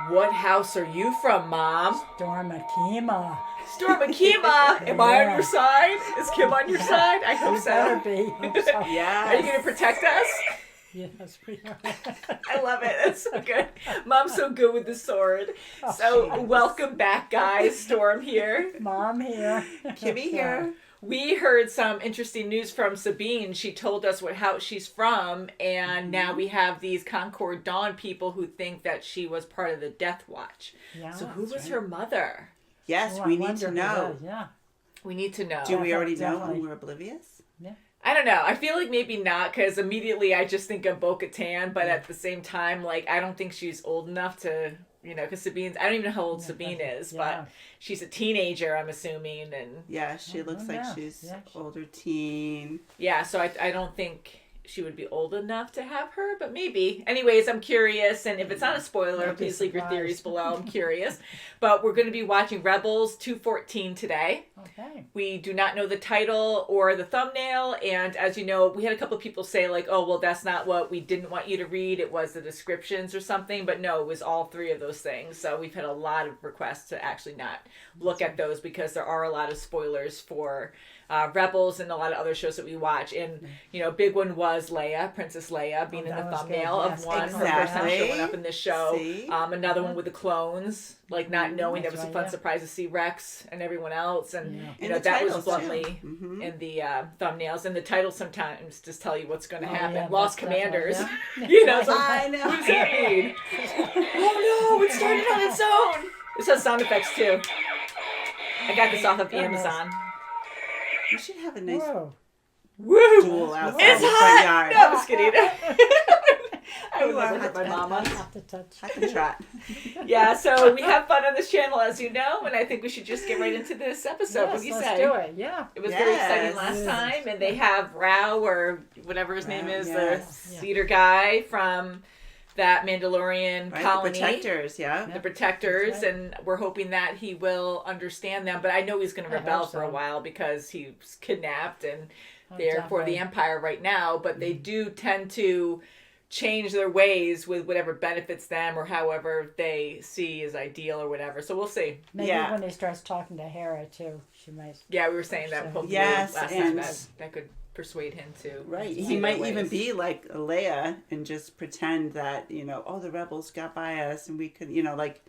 What house are you from, Mom? Storm Akima. Storm Akima! Am I on your side? Is Kim on your side? I hope so. Better be. Hope so. Yeah. Are you going to protect us? Yes, we are. I love it. That's so good. Mom's so good with the sword. Oh, So welcome back, guys. Storm here. Mom here. Kimmy here. We heard some interesting news from Sabine. She told us what house she's from, and now we have these Concord Dawn people who think that she was part of the Death Watch. Yeah, So who was that's her mother? Yes, Oh, we I need wonder to who know. that is, yeah. We need to know. Do we already know Definitely. when we're oblivious? Yeah. I don't know. I feel like maybe not, because immediately I just think of Bo-Katan, but at the same time, like, I don't think she's old enough to, you know, because Sabine's, I don't even know how old Sabine is, but she's a teenager, I'm assuming, and Yeah, she looks like yeah. she's Yeah. older teen. yeah, so I don't think she would be old enough to have her, but maybe. Anyways, I'm curious, and if it's not a spoiler, I'd be please leave your surprised. theories below. I'm curious. But we're going to be watching Rebels 214 today. Okay. We do not know the title or the thumbnail, and as you know, we had a couple of people say, like, oh, well, that's not what we didn't want you to read. It was the descriptions or something, but no, it was all three of those things. So we've had a lot of requests to actually not look at those because there are a lot of spoilers for Rebels and a lot of other shows that we watch. And, you know, big one was Leia, Princess Leia, being in that the was thumbnail good. of Yes, one. Her first time exactly. showing up in this show. See? Another one with the clones, like not knowing that That's was a right, fun surprise to see Rex and everyone else. And, Yeah. you In know, the that was titles, bluntly too. Mhm. in the thumbnails. And the titles sometimes just tell you what's going to happen. yeah, Lost that's definitely- Commanders. yeah. You know, so I know. what does that mean? Oh no, it started on its own. This has sound effects too. I got this off of Goodness. Amazon. We should have a nice Whoa. Woo! duel outside It's the front hot! yard. No, I'm just kidding. I would You are never hurt my hot. mama. Have to touch. I can trot. Yeah, so we have fun on this channel, as you know, and I think we should just get right into this episode. What do you let's say? do it. Yeah. It was very exciting Yes. last time, and they have Rao, or whatever his name is, yes. the Cedar guy from that Mandalorian Right, colony. the protectors, yeah. The protectors, That's right. and we're hoping that he will understand them. But I know he's going to I rebel hope for a so. while because he was kidnapped and Oh, they're for the definitely. Empire right now. But they do tend to change their ways with whatever benefits them or however they see as ideal or whatever. So we'll see. Maybe Yeah. when he starts talking to Hera too, she might. Yeah, we were saying that So- hopefully Yes, last time and- that could persuade him to. Right. see He their might ways. even be like Leia and just pretend that, you know, oh, the rebels got by us and we could, you know, like,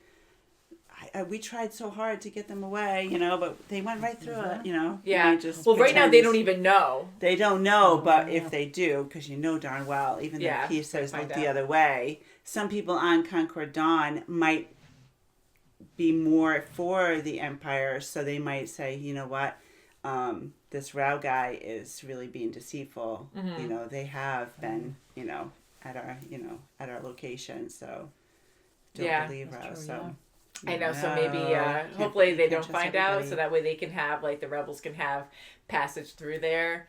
we tried so hard to get them away, you know, but they went right through it, you know. He Yeah. might just Well, right now they pretend- don't even know. They don't know, but yeah. if they do, because you know darn well, even Yeah, though he they says find look the out. other way, some people on Concord Dawn might be more for the Empire, so they might say, you know what, this Rao guy is really being deceitful. Mm-hmm. You know, they have been, you know, at our location, so don't Yeah, believe that's Rao. true, So I know, so no, maybe can't- hopefully you they can't don't trust find out, everybody. so that way they can have, like, the rebels can have passage through there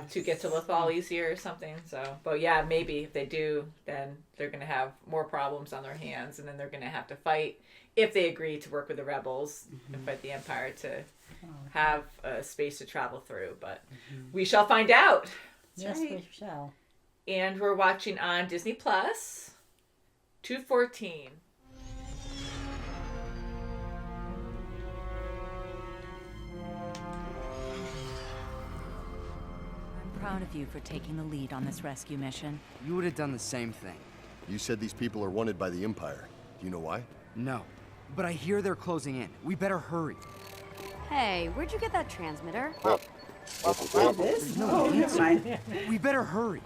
to get to Lothal easier or something. So, but yeah, maybe if they do, then they're going to have more problems on their hands, and then they're going to have to fight if they agree to work with the rebels and fight the Empire to have a space to travel through. But we shall find out. Yes, right. we shall. And we're watching on Disney Plus 214. I'm proud of you for taking the lead on this rescue mission. You would have done the same thing. You said these people are wanted by the Empire. Do you know why? No. But I hear they're closing in. We better hurry. Hey, where'd you get that transmitter? this? No, never mind. We better hurry.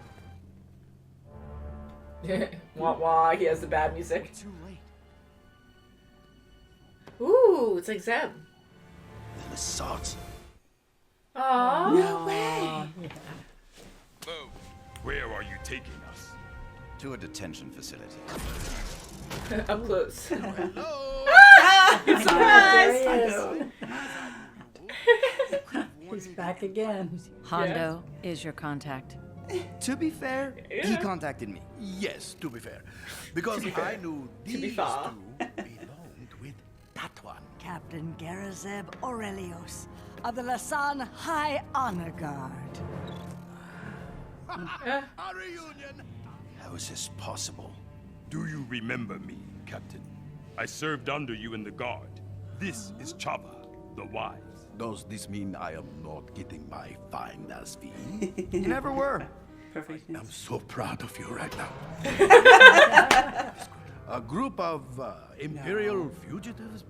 Wah wah, he has the bad music. Too late. Ooh, it's like Zeb. The Lasat. Aww. No way. Where are you taking us? To a detention facility. Up close. Hello! Surprise! There he is. He's back again. Hondo is your contact. To be fair, he contacted me. Yes, to be fair. Because I knew be these fair. two belonged with that one. Captain Garazeb Aurelios of the Lasan High Honor Guard. A reunion! How is this possible? Do you remember me, Captain? I served under you in the guard. This is Chava, the wise. Does this mean I am not getting my finder's fee? You never were. Perfect. I'm so proud of you right now. A group of Imperial fugitives?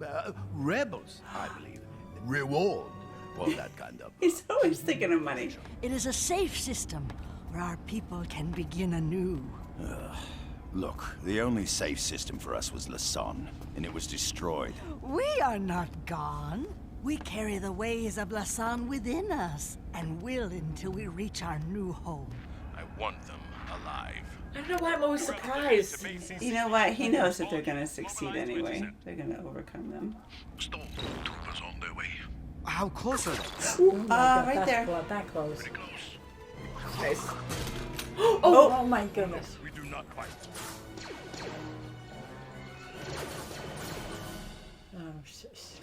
Rebels, I believe. Reward. Well, that kind of... He's always thinking of money. It is a safe system where our people can begin anew. Look, the only safe system for us was Lasat, and it was destroyed. We are not gone. We carry the ways of Lasat within us, and will until we reach our new home. I want them alive. I don't know why I'm always surprised. You know what? He knows that they're going to succeed anyway. They're going to overcome them. Stormtroopers on their way. How close are they? Right there. That close. Nice. Oh my goodness. We do not fight. Oh, shush.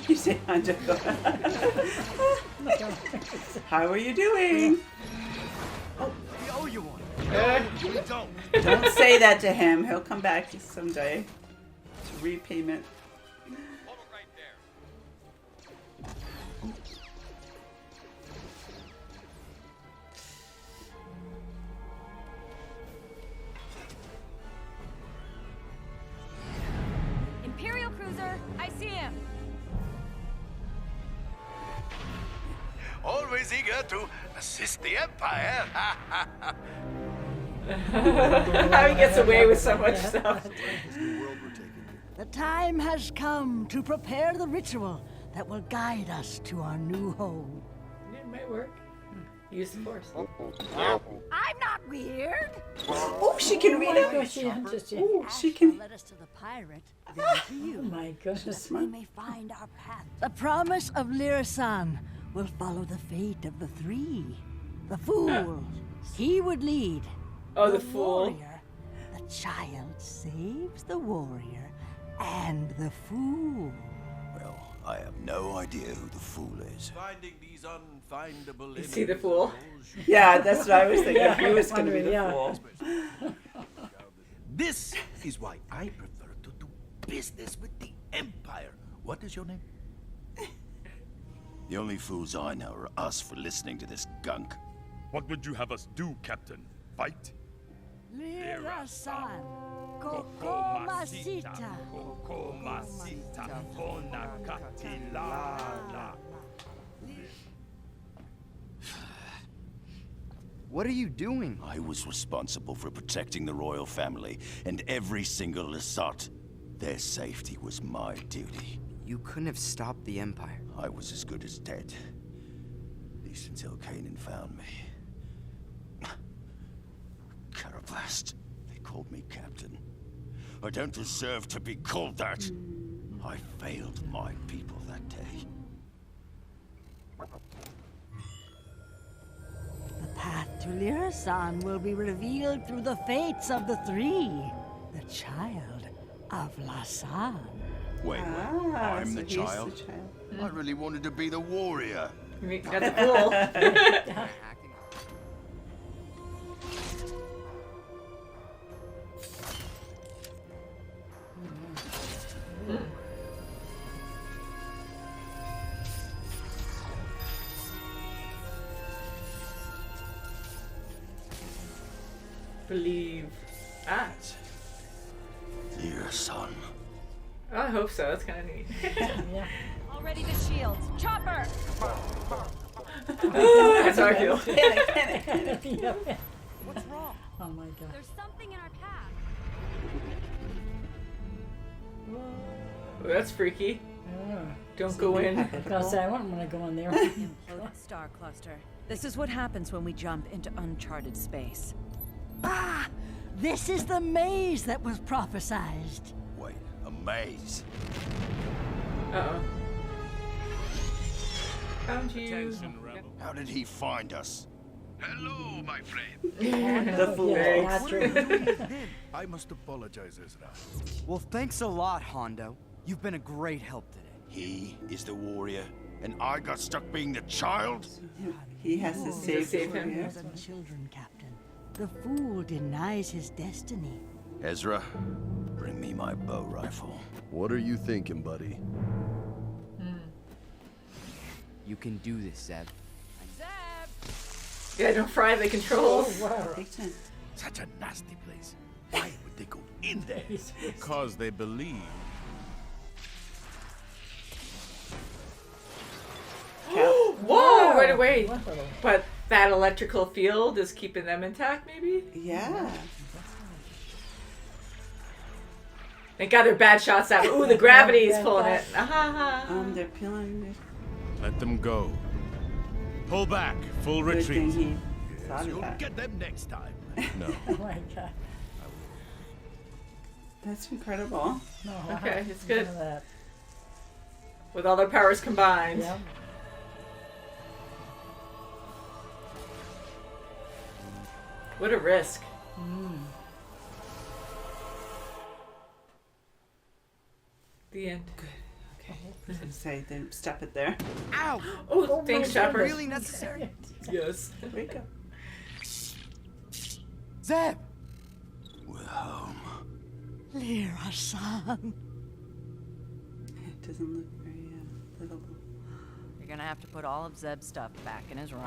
You say, Hondo. How are you doing? We owe you one. You don't. Don't say that to him. He'll come back someday. It's repayment. Over right there. Imperial cruiser, I see him. Always eager to assist the Empire. How he gets away with so much stuff. The time has come to prepare the ritual that will guide us to our new home. It might work. Use the force. I'm not weird. Oh, she can read Oh, it. She can led us to the pirate, then to you. Oh my goodness. We may find our path. The promise of Lyra-san will follow the fate of the three. The fool, he would lead. Oh, the fool. Warrior, the child saves the warrior and the fool. Well, I have no idea who the fool is. Finding these unfindable... You see the fool? Yeah, that's what I was thinking. He was going to be the Yeah. fool. This is why I prefer to do business with the Empire. What is your name? The only fools I know are us for listening to this gunk. What would you have us do, Captain? Fight? Lyra-san, Kokomasita. Kokomasita Fonakatilala. What are you doing? I was responsible for protecting the royal family and every single Lasat. Their safety was my duty. You couldn't have stopped the Empire. I was as good as dead. At least until Kanan found me. Carablast. They called me captain. I don't deserve to be called that. I failed my people that day. The path to Lyra-san will be revealed through the fates of the three. The child of Lasat. Wait, Ah, I'm so the he's child? the child. I really wanted to be the warrior. You got the fool. Believe. Ah. Your son. I hope so. That's kind of neat. Yeah. Already the shields. Chopper! That's how I feel. Yeah. What's wrong? Oh my god. There's something in our path. Oh, that's freaky. Don't go in. I was gonna say I wouldn't want to go in there. Imploded star cluster. This is what happens when we jump into uncharted space. Ah! This is the maze that was prophesied. Wait, a maze? Uh-oh. Found you. How did he find us? Hello, my friend. The fool. Yeah, What that's are you true. doing then? I must apologize, Ezra. Well, thanks a lot, Hondo. You've been a great help today. He is the warrior, and I got stuck being the child? He has to save Save him. him. Mothers and children, Captain. The fool denies his destiny. Ezra, bring me my bow rifle. What are you thinking, buddy? You can do this, Zeb. Zeb! Yeah, don't fry the controls. Big time. Such a nasty place. Why would they go in there? Because they believe. Whoa, right away. Whoa. But that electrical field is keeping them intact, maybe? Yeah. Thank God they're bad shots out. Ooh, the gravity is pulling it. They're peeling. Let them go. Pull back. Full Good thing retreat. he thought of You'll that. get them next time. No. Oh my God. That's incredible. No, Okay, it's none good. of that. With all their powers combined. Yeah. What a risk. The end. Okay. I was gonna say, then stop it there. Ow! Oh, thanks, my Shepard. goodness. Really necessary? Yes. Wake up. Zeb! We're home. Lyra-san. It doesn't look very livable. You're gonna have to put all of Zeb's stuff back in his room.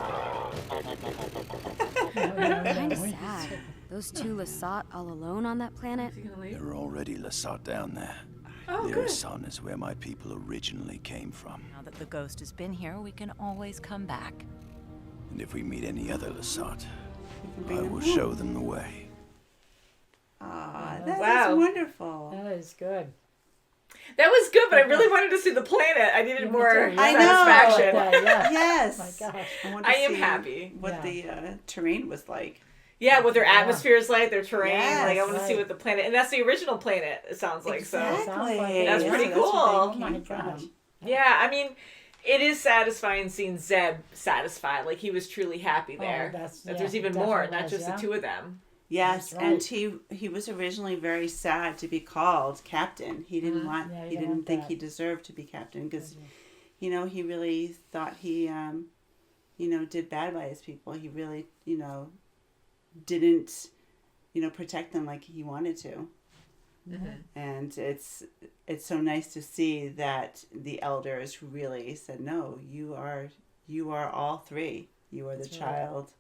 Kinda sad. Those two Lasat all alone on that planet. Is he gonna leave? There are already Lasat down there. Oh, good. Lyra-san is where my people originally came from. Now that the ghost has been here, we can always come back. And if we meet any other Lasat, bring I them will home. show them the way. Ah, that Wow. is wonderful. That is good. That was good, but I really wanted to see the planet. I needed more too, yeah. I know. satisfaction. Yeah. Yes. My gosh. I want to I am see happy. what Yeah. the terrain was like. Yeah, what their atmosphere is like, their terrain. Yes, like, I want to see right. what the planet... And that's the original planet, it sounds like. Exactly. So, Sounds like it. That's pretty where cool. they Oh my came from. gosh. yeah, I mean... It is satisfying seeing Zeb satisfied. Like, he was truly happy there. that's- that yeah, there's even he more, definitely not was, just yeah. the two of them. Yes, That's and right. he was originally very sad to be called captain. He didn't want. Yeah, he he didn't didn't want think that. he deserved to be captain because, he really thought he, did bad by his people. He really, didn't, protect them like he wanted to. And it's so nice to see that the elders really said, no, you are all three. You are the That's right. child.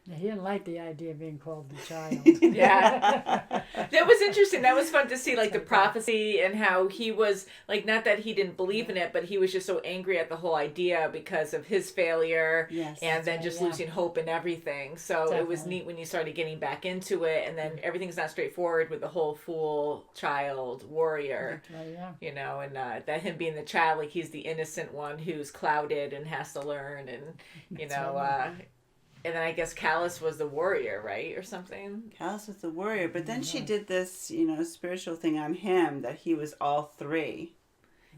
Yeah, he didn't like the idea of being called the child. Yeah. That was interesting. That was fun to see, like, the prophecy and how he was, like, not that he didn't believe in it, but he was just so angry at the whole idea because of his failure Yes. and then right, just yeah. losing hope and everything. So it was Definitely. neat when you started getting back into it, and then everything's not straightforward with the whole fool, child, warrior. Yeah. And that him being the child, like, he's the innocent one who's clouded and has to learn, and, and then I guess Callus was the warrior, right? Or something? Callus was the warrior, but then she did this, spiritual thing on him that he was all three.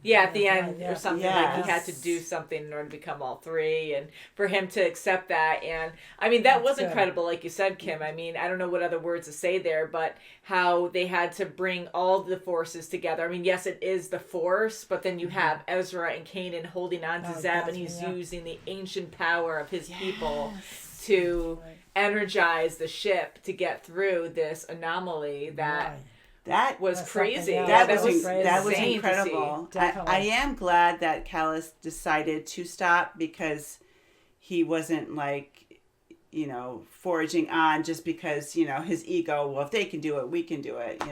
Yeah, at the Yeah, end yeah. or something. Like he had to Yes. do something in order to become all three, and for him to accept that. And I mean, that was good. incredible, like you said, Kim. I mean, I don't know what other words to say there, but how they had to bring all the forces together. I mean, yes, it is the Force, but then you have Ezra and Kanan holding on to Oh, Zeb, and gotcha, he's yeah. using the ancient power of his people to energize the ship to get through this anomaly that Right. That was That's crazy. something else. Yeah, that was crazy. that was insane to incredible. see. I Definitely. am glad that Callus decided to stop because he wasn't like, foraging on just because, his ego, well, if they can do it, we can do it,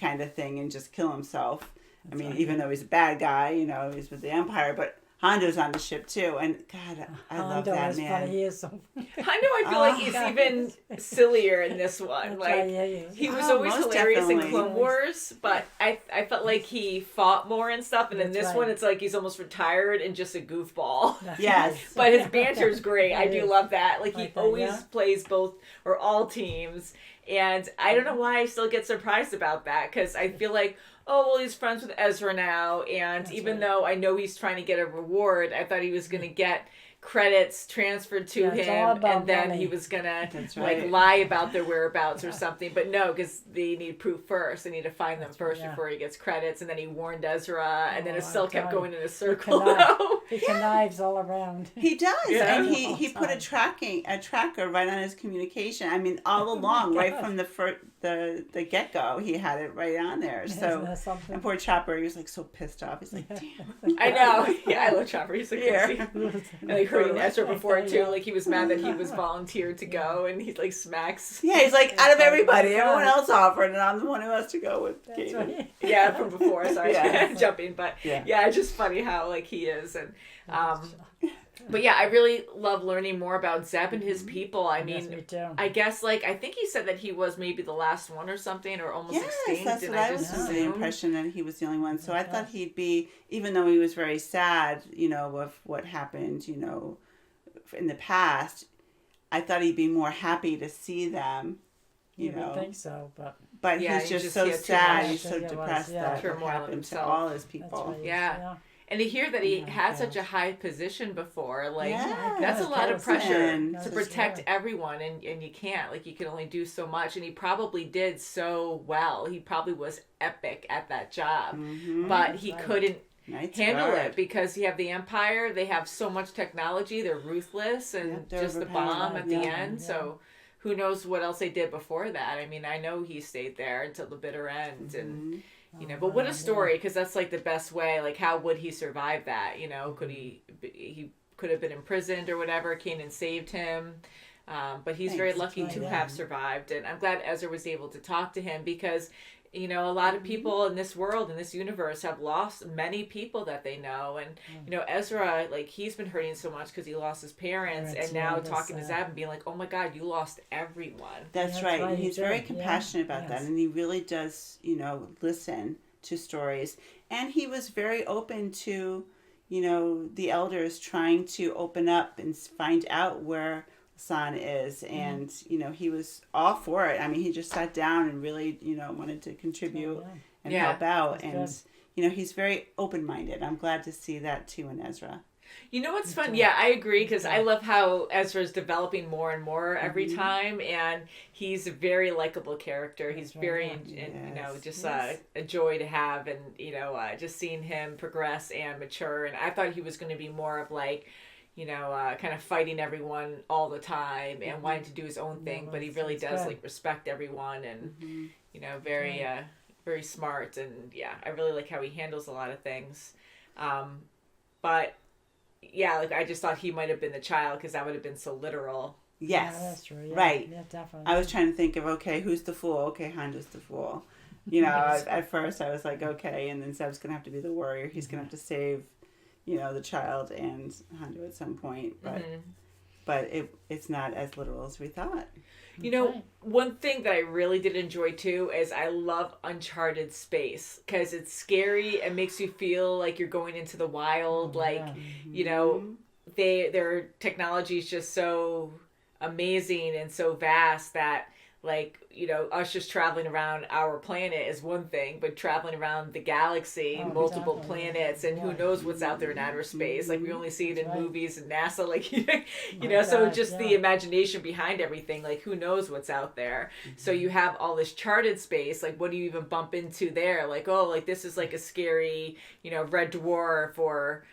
kind of thing, and just kill himself. I mean, even though he's a bad guy, he's with the Empire, but Hondo's on the ship too, and God, I love Hondo that is man. funny. He is so. I feel like he's even sillier in this one. That's Like right, yeah, he is. he was Oh, always most hilarious in definitely. Clone Wars, but I felt like he fought more and stuff. And in That's this right. one, it's like he's almost retired and just a goofball. Yes. But his banter's great. I It do is. love that. Like he Like that, always yeah. plays both or all teams, and I don't know why I still get surprised about that because I feel like. Oh, well, he's friends with Ezra now, and even right. though I know he's trying to get a reward, I thought he was going to get credits transferred to Yeah, it's all him, about and then money. he was gonna That's like right. lie about their whereabouts or something. But no, because they need proof first. They need to find them first yeah. before he gets credits. And then he warned Ezra, and then it Oh, still I'm kept telling going you. in a circle. though. He connives all around. He does, Yeah. and he All put the a tracker right on his communication. I mean, all along, right from the get go, he had it right on there. Isn't So, that something? and poor Chopper, he was like so pissed off. He's like, damn. I know. Yeah, I love Chopper. He's so Yeah. crazy. And like hurting Ezra before too. Yeah. Like he was mad that he was volunteered to go, and he like smacks. Yeah, he's like, out of everybody, Yeah. everyone else offered, and I'm the one who has to go with That's Katie. right. Yeah, from before. Sorry, Yeah. jumping, but Yeah. yeah, it's just funny how like he is, and but yeah, I really love learning more about Zeb and his people. I Yes, mean, me too. I guess like I think he said that he was maybe the last one or something, or almost Yes, extinct. that's and what I just was under the assumed- impression that he was the only one. So I thought he'd be, even though he was very sad, of what happened, in the past, I thought he'd be more happy to see them, You would think so, but But Yeah, he's he just just- so he had too sad, much. he's so Yeah, it was, depressed yeah. that what Turmoil in happened to himself. all his that's people. right. Yeah. And to hear that he Yeah, had he such a was. high position before, like Yeah, that's a Yeah, lot of that pressure was to good. protect Yeah. everyone, and you can't. Like you can only do so much, and he probably did so well. He probably was epic at that job, but he right. couldn't Knight's handle Guard. it because you have the Empire. They have so much technology. They're ruthless, and Yep, they're just the overpowered. bomb at the Yeah, end. yeah. So who knows what else they did before that? I mean, I know he stayed there until the bitter end, and but what a story, because that's like the best way. Like, how would he survive that? Could he could have been imprisoned or whatever. Kanan saved him. But he's very Thanks, lucky that's to right, have yeah. survived, and I'm glad Ezra was able to talk to him, because a lot of people in this world, in this universe, have lost many people that they know, and Ezra, like, he's been hurting so much because he lost his parents, Parents, and now yeah, that's talking to sad. Zeb and being like, oh my God, you lost everyone. That's That's right. right, And he he's very did, yeah. compassionate about that. Yes. And he really does, listen to stories. And he was very open to, the elders trying to open up and find out where Lasat is. And, he was all for it. I mean, he just sat down and really, wanted to contribute and Yeah, help out. that's And, he's very open-minded. I'm glad to see that too in Ezra. You know what's fun? Yeah, I agree, because I love how Ezra's developing more and more every time, and he's a very likable character. He's very, just a joy to have, and just seeing him progress and mature. And I thought he was going to be more of like, kind of fighting everyone all the time and wanting to do his own thing, but he really does good. like respect everyone, and very very smart, and I really like how he handles a lot of things. But yeah, like I just thought he might have been the child, because that would have been so literal. Yes. Yeah, that's true. Yeah. Right. Yeah, definitely. I was trying to think of, okay, who's the fool? Okay, Hondo's the fool. At first I was like, okay, and then Zeb's going to have to be the warrior. He's going to have to save, the child and Hondo at some point. But it's not as literal as we thought. One thing that I really did enjoy too is I love uncharted space, because it's scary and makes you feel like you're going into the wild. Their technology is just so amazing and so vast that, like, us just traveling around our planet is one thing, but traveling around the galaxy, multiple definitely, planets, and who knows what's out there in outer space. Like, we only see it in movies and NASA, like, so God, just the imagination behind everything, like, who knows what's out there. So you have all this charted space, like, what do you even bump into there? Like, oh, like, this is like a scary, red dwarf, or,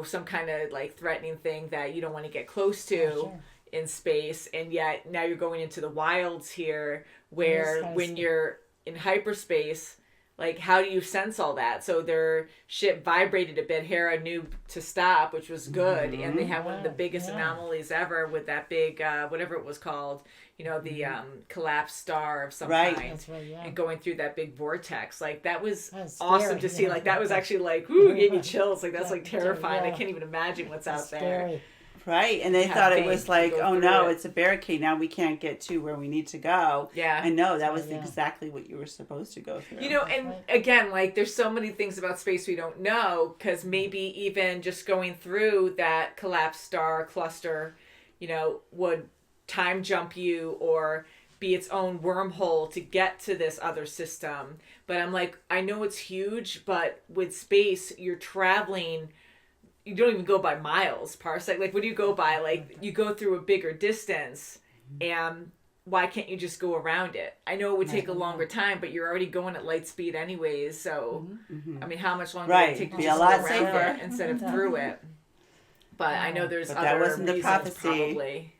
some kind of like threatening thing that you don't want to get close to in space. And yet now you're going into the wilds here, where when you're in hyperspace, like, how do you sense all that? So their ship vibrated a bit. Hera knew to stop, which was good. And they had one of the biggest anomalies ever with that big, whatever it was called, the collapsed star of some kind. That's right, yeah. And going through that big vortex. Like, that was That's awesome scary, to see. yeah. Like, that was actually like, ooh, gave me chills. Like, that's like Yeah, terrifying. I yeah. can't even imagine what's out there. Scary. Right, and they Have thought it faith was to like, go oh through no, it. it's a barricade. Now we can't get to where we need to go. Yeah. I know, that was Yeah. exactly what you were supposed to go through. And again, like, there's so many things about space we don't know, because maybe even just going through that collapsed star cluster, would time jump you or be its own wormhole to get to this other system. But I'm like, I know it's huge, but with space, you're traveling you don't even go by miles, parsec. Like, what do you go by? Like, you go through a bigger distance, and why can't you just go around it? I know it would take a longer time, but you're already going at light speed anyways. So, I mean, how much longer would it take to just go around it instead of through it? But I know there's other reasons probably.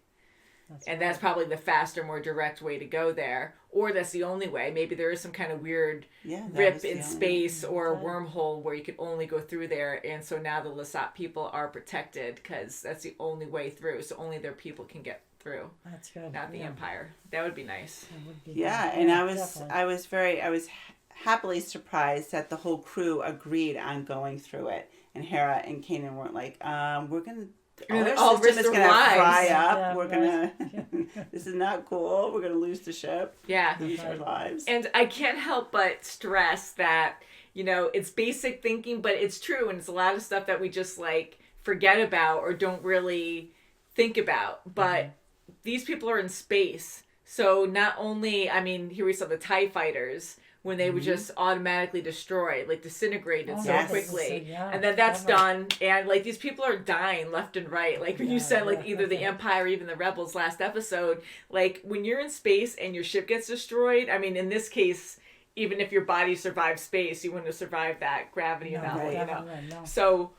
And that's probably the faster, more direct way to go there. Or that's the only way. Maybe there is some kind of weird rip in space or wormhole where you can only go through there. And so now the Lasat people are protected because that's the only way through. So only their people can get through. That's good. Not the Empire. That would be nice. And I was happily surprised that the whole crew agreed on going through it. And Hera and Kanan weren't like, we're going to... Our system is going to fry up. Yeah, we're going to... This is not cool. We're going to lose the ship. Yeah. Lose our lives. And I can't help but stress that, you know, it's basic thinking, but it's true. And it's a lot of stuff that we just, like, forget about or don't really think about. But these people are in space. So not only... I mean, here we saw the TIE fighters... when they were just automatically destroyed, like disintegrated so quickly. And then that's done. And like these people are dying left and right. Like when you said like either the Empire or even the Rebels last episode, like when you're in space and your ship gets destroyed, I mean, in this case, even if your body survived space, you wouldn't have survived that gravity anomaly, you know? So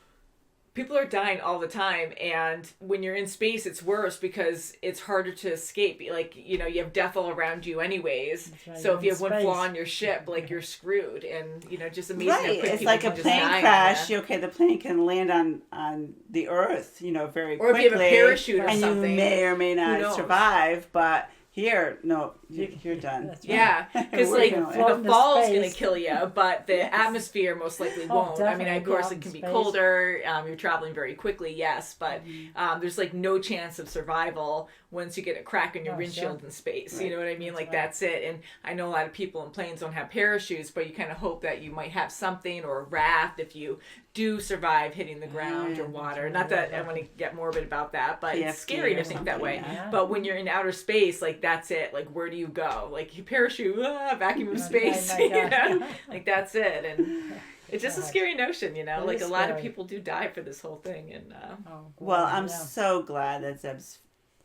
people are dying all the time, and when you're in space it's worse because it's harder to escape. Like, you know, you have death all around you anyways. So if you have one flaw on your ship, like you're screwed. And you know, just amazing how quick it's like a plane crash. The plane can land on the earth, you know, very quickly, or if you have a parachute or and something, you may or may not survive. But here, no, you're done. Right. Yeah, because like the fall's going to kill you, but the atmosphere most likely won't. I mean, of course, it can be colder. You're traveling very quickly, yes, but there's like no chance of survival once you get a crack in your windshield in space. You know what I mean? Like that's it. And I know a lot of people in planes don't have parachutes, but you kind of hope that you might have something, or a raft if you do survive hitting the ground or water. Not that I want to get morbid about that, but it's scary to think that way. But when you're in outer space, like that's it. Like where do you go? Like you parachute, vacuum of space, you know? Like that's it. And it's just a scary notion, you know? Like a lot of people do die for this whole thing. And well, I'm so glad that Zeb's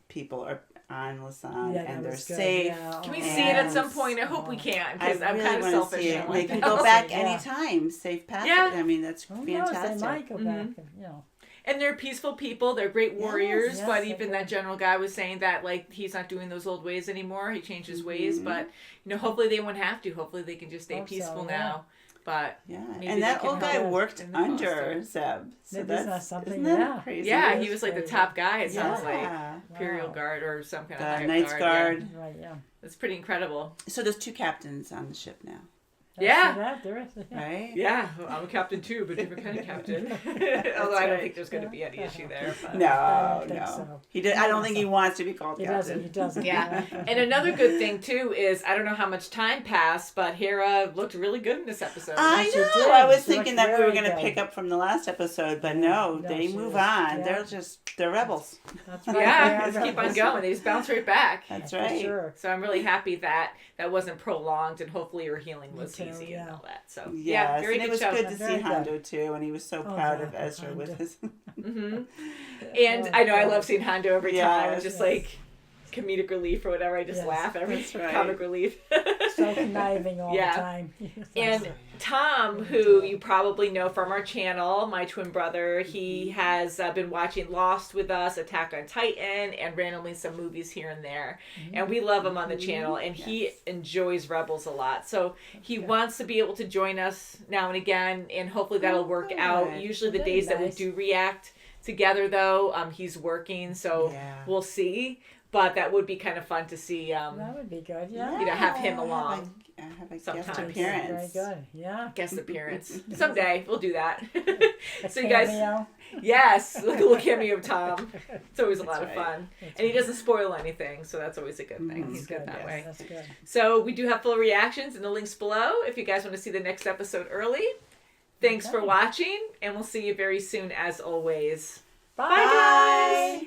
people are on Lasat and they're safe. Can we see it at some point? I hope we can, because I'm kind of selfish. They can go back anytime. Safe passage. I mean, that's fantastic. They might go back, you know. And they're peaceful people. They're great warriors. But even that general guy was saying that, like, he's not doing those old ways anymore. He changed his ways. But, you know, hopefully they won't have to. Hopefully they can just stay peaceful now. But and that old guy worked under Zeb. So that's something. Isn't that crazy? Yeah, he was like the top guy. It sounds like Imperial Guard or some kind of higher Knight's Guard. Right. Yeah. It's pretty incredible. So there's 2 captains on the ship now. Right? Yeah, well, I'm a captain too, but different kind of captain. Although I don't think there's going to be any issue there. But. No. So. He did. I don't think he wants to be called captain. He doesn't. Yeah. And another good thing too is, I don't know how much time passed, but Hera looked really good in this episode. I know. I was thinking that we were going to pick up from the last episode, but no, they move on. Yeah. They're rebels. That's right. Yeah, just keep on going. They just bounce right back. That's right. Sure. So I'm really happy that wasn't prolonged, and hopefully your healing was easy and all that. So very good. It was show. good to see Hondo too, and he was so proud of Ezra with his. And I know I love seeing Hondo every time. Just like comedic relief or whatever. I just laugh every comic relief. So conniving all the time. And Tom, who you probably know from our channel, my twin brother, he has been watching Lost with us, Attack on Titan, and randomly some movies here and there. And we love him on the channel, and he enjoys Rebels a lot. So he wants to be able to join us now and again, and hopefully that'll work out. Usually the days that we do react together, though, he's working, so we'll see. But that would be kind of fun to see. That would be good, You know, have him along. Have a sometimes. guest appearance. Very good, yeah. Guest appearance. Someday we'll do that. So you cameo. Guys, yes, like a little cameo of Tom. It's always a lot of fun, and he doesn't spoil anything, so that's always a good thing. He's good that way. That's good. So we do have full reactions in the links below if you guys want to see the next episode early. Thanks for watching, and we'll see you very soon as always. Bye. Bye guys.